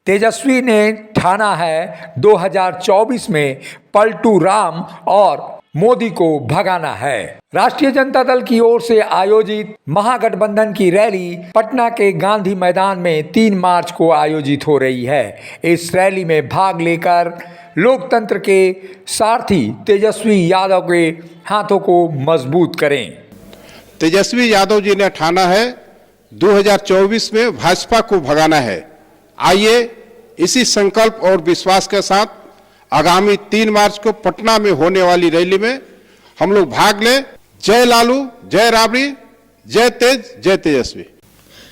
तेजस्वी ने ठाना है 2024 में पलटू राम और मोदी को भगाना है। राष्ट्रीय जनता दल की ओर से आयोजित महागठबंधन की रैली पटना के गांधी मैदान में 3 मार्च को आयोजित हो रही है। इस रैली में भाग लेकर लोकतंत्र के सारथी तेजस्वी यादव के हाथों को मजबूत करें। तेजस्वी यादव जी ने ठाना है 2024 में भाजपा को भगाना है। आइए इसी संकल्प और विश्वास के साथ आगामी 3 मार्च को पटना में होने वाली रैली में हम लोग भाग लें। जय लालू, जय राबड़ी, जय तेज, जय तेजस्वी।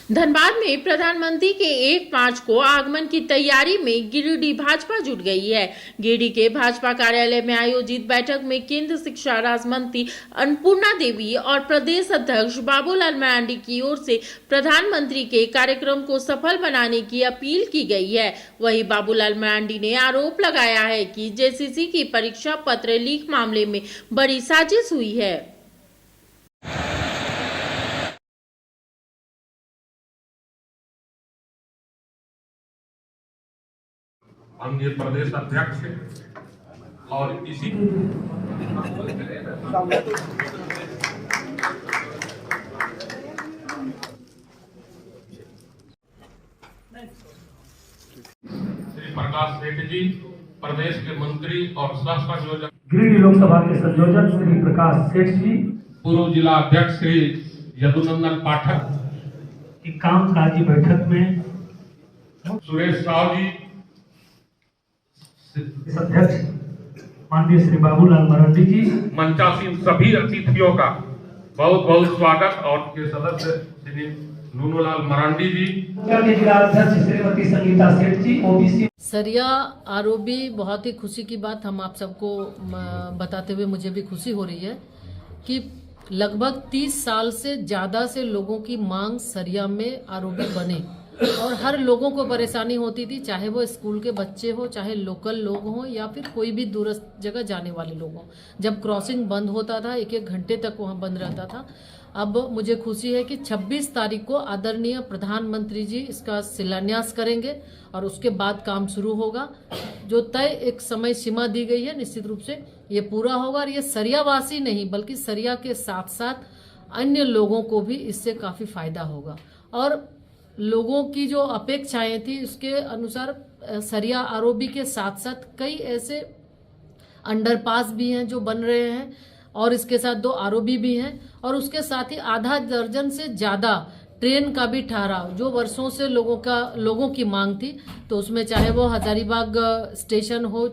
धनबाद में प्रधानमंत्री के 1 मार्च को आगमन की तैयारी में गिरिडीह भाजपा जुट गई है। गिरिडीह के भाजपा कार्यालय में आयोजित बैठक में केंद्र शिक्षा राज्य मंत्री अन्नपूर्णा देवी और प्रदेश अध्यक्ष बाबूलाल मरांडी की ओर से प्रधानमंत्री के कार्यक्रम को सफल बनाने की अपील की गई है। वहीं बाबूलाल मरांडी ने आरोप लगाया है कि जेसीसी की परीक्षा पत्र लीक मामले में बड़ी साजिश हुई है। हम ये प्रदेश अध्यक्ष और इसी श्री प्रकाश सेठ जी प्रदेश के मंत्री और सह संयोजक गिरिडीह लोकसभा के संयोजक श्री प्रकाश सेठ जी, पूर्व जिला अध्यक्ष श्री यदुनंदन पाठक की कामकाजी बैठक में सुरेश साहू जी, अध्यक्ष माननीय श्री बाबूलाल मरांडी जी, मंचासीन सभी अतिथियों का बहुत बहुत स्वागत और के सदस्य श्री नूनूलाल मरांडी जी, जिला अध्यक्ष श्रीमती संगीता सेठ जी, ओबीसी। सरिया आरोपी बहुत ही खुशी की बात हम आप सबको बताते हुए मुझे भी खुशी हो रही है कि लगभग 30 साल से ज्यादा से लोगों की मांग सरिया में आरोपी बने और हर लोगों को परेशानी होती थी, चाहे वो स्कूल के बच्चे हो, चाहे लोकल लोग हों या फिर कोई भी दूरस्थ जगह जाने वाले लोग हों। जब क्रॉसिंग बंद होता था 1-1 घंटे तक वहाँ बंद रहता था। अब मुझे खुशी है कि 26 तारीख को आदरणीय प्रधानमंत्री जी इसका शिलान्यास करेंगे और उसके बाद काम शुरू होगा। जो तय एक समय सीमा दी गई है निश्चित रूप से ये पूरा होगा और ये सरियावासी नहीं बल्कि सरिया के साथ साथ अन्य लोगों को भी इससे काफ़ी फायदा होगा। और लोगों की जो अपेक्षाएं थी उसके अनुसार सरिया आरओबी के साथ साथ कई ऐसे अंडरपास भी हैं जो बन रहे हैं और इसके साथ 2 आरओबी भी हैं और उसके साथ ही आधा दर्जन से ज़्यादा ट्रेन का भी ठहराव जो वर्षों से लोगों की मांग थी। तो उसमें चाहे वो हजारीबाग स्टेशन हो,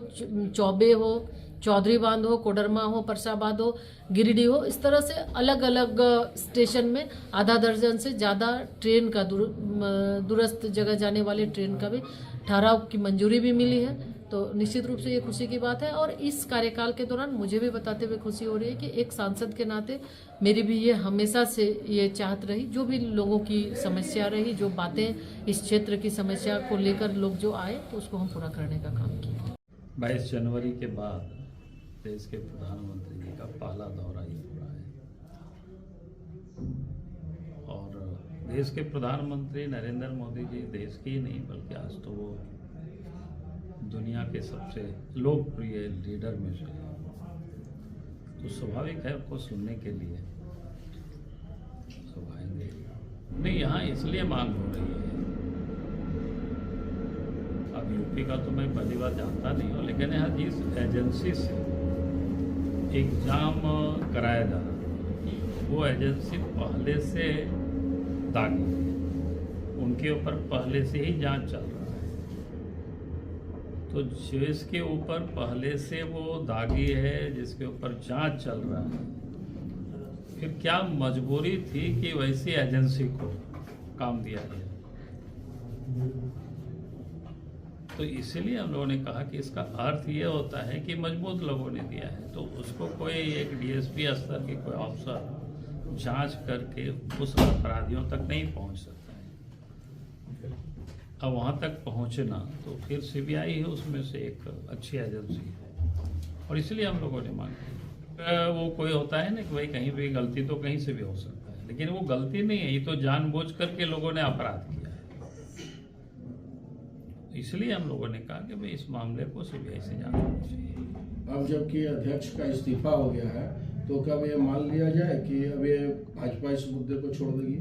चौबे हो, चौधरी बांध हो, कोडरमा हो, परसाबाद हो, गिरिडीह हो, इस तरह से अलग अलग स्टेशन में आधा दर्जन से ज़्यादा ट्रेन का दूरस्थ जगह जाने वाले ट्रेन का भी ठहराव की मंजूरी भी मिली है। तो निश्चित रूप से ये खुशी की बात है और इस कार्यकाल के दौरान मुझे भी बताते हुए खुशी हो रही है कि एक सांसद के नाते मेरी भी ये हमेशा से ये चाहत रही, जो भी लोगों की समस्या रही, जो बातें इस क्षेत्र की समस्या को लेकर लोग जो आए तो उसको हम पूरा करने का काम किया। 22 जनवरी के बाद देश के प्रधानमंत्री जी का पहला दौरा ही हो रहा है और देश के प्रधानमंत्री नरेंद्र मोदी जी देश के ही नहीं बल्कि आज तो वो दुनिया के सबसे लोकप्रिय लीडर में से है। तो स्वाभाविक है उनको सुनने के लिए सब आएंगे। नहीं, यहाँ इसलिए मांग हो रही है, अब यूपी का तो मैं पहली बार जानता नहीं हूँ, लेकिन यहाँ जिस एजेंसी से एग्ज़ाम कराया जा रहा है वो एजेंसी पहले से दागी है, उनके ऊपर पहले से ही जांच चल रहा है। तो जिसके ऊपर पहले से वो दागी है, जिसके ऊपर जांच चल रहा है, फिर क्या मजबूरी थी कि वैसी एजेंसी को काम दिया गया। तो इसीलिए हम लोगों ने कहा कि इसका अर्थ ये होता है कि मजबूत लोगों ने दिया है, तो उसको कोई एक डीएसपी स्तर के कोई अफसर जांच करके उस अपराधियों तक नहीं पहुंच सकता है। अब वहां तक पहुंचना तो फिर सीबीआई है उसमें से एक अच्छी एजेंसी है और इसलिए हम लोगों ने मांग की। वो कोई होता है ना कि भाई कहीं भी गलती तो कहीं से भी हो सकता है, लेकिन वो गलती नहीं है, ये तो जानबूझ करके लोगों ने अपराध किया है। इसलिए हम लोगों ने कहा कि भाई इस मामले को सीबीआई से जांच होनी चाहिए। अब जबकि अध्यक्ष का इस्तीफा हो गया है तो कब ये मान लिया जाए कि अब ये भाजपा इस मुद्दे को छोड़ देगी?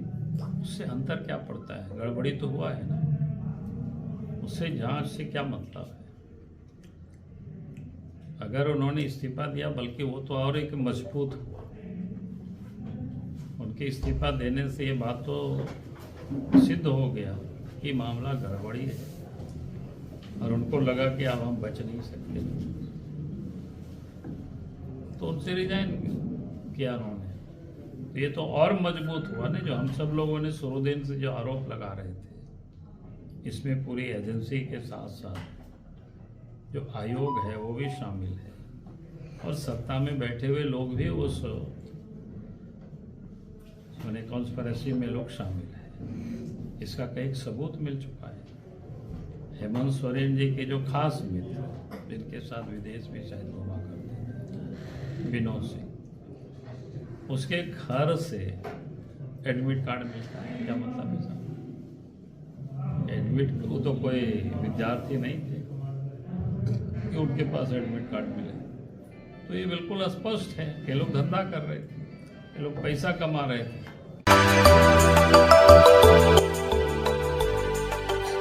उससे अंतर क्या पड़ता है? गड़बड़ी तो हुआ है ना, उससे जांच से क्या मतलब है? अगर उन्होंने इस्तीफा दिया, बल्कि वो तो और एक मजबूत हुआ। उनके इस्तीफा देने से ये बात तो सिद्ध हो गया कि मामला गड़बड़ी है और उनको लगा कि अब हम बच नहीं सकते, तो उनसे रिजाइन किया उन्होंने। तो ये तो और मजबूत हुआ ना, जो हम सब लोगों ने शुरू दिन से जो आरोप लगा रहे थे, इसमें पूरी एजेंसी के साथ साथ जो आयोग है वो भी शामिल है और सत्ता में बैठे हुए लोग भी उस मैंने कॉन्स्पिरेसी में लोग शामिल हैं। इसका कई सबूत मिल चुका है। हेमंत सोरेन जी के जो खास मित्र, जिनके साथ विदेश में शायद घुमा करते हैं, विनोद सिंह, उसके घर से एडमिट कार्ड मिलता है। क्या मतलब है साहब? एडमिट, वो तो कोई विद्यार्थी नहीं थे कि उनके पास एडमिट कार्ड मिले। तो ये बिल्कुल स्पष्ट है कि लोग धंधा कर रहे थे, ये लोग पैसा कमा रहे थे।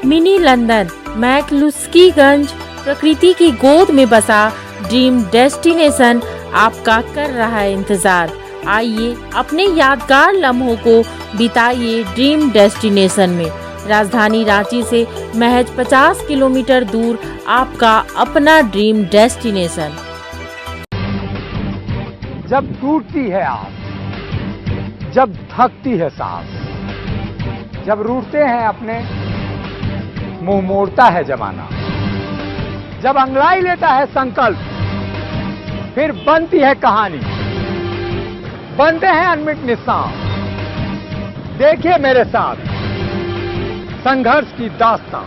मिनी लंदन मैक्लुस्कीगंज प्रकृति की गोद में बसा ड्रीम डेस्टिनेशन आपका कर रहा है इंतजार। आइए अपने यादगार लम्हों को बिताइए ड्रीम डेस्टिनेशन में। राजधानी रांची से महज 50 किलोमीटर दूर आपका अपना ड्रीम डेस्टिनेशन। जब टूटती है आस, जब थकती है सांस, जब रूठते हैं अपने, मुंह मोड़ता है जमाना, जब अंगड़ाई लेता है संकल्प, फिर बनती है कहानी, बनते हैं अनमिट निशान। देखिए मेरे साथ संघर्ष की दास्तां।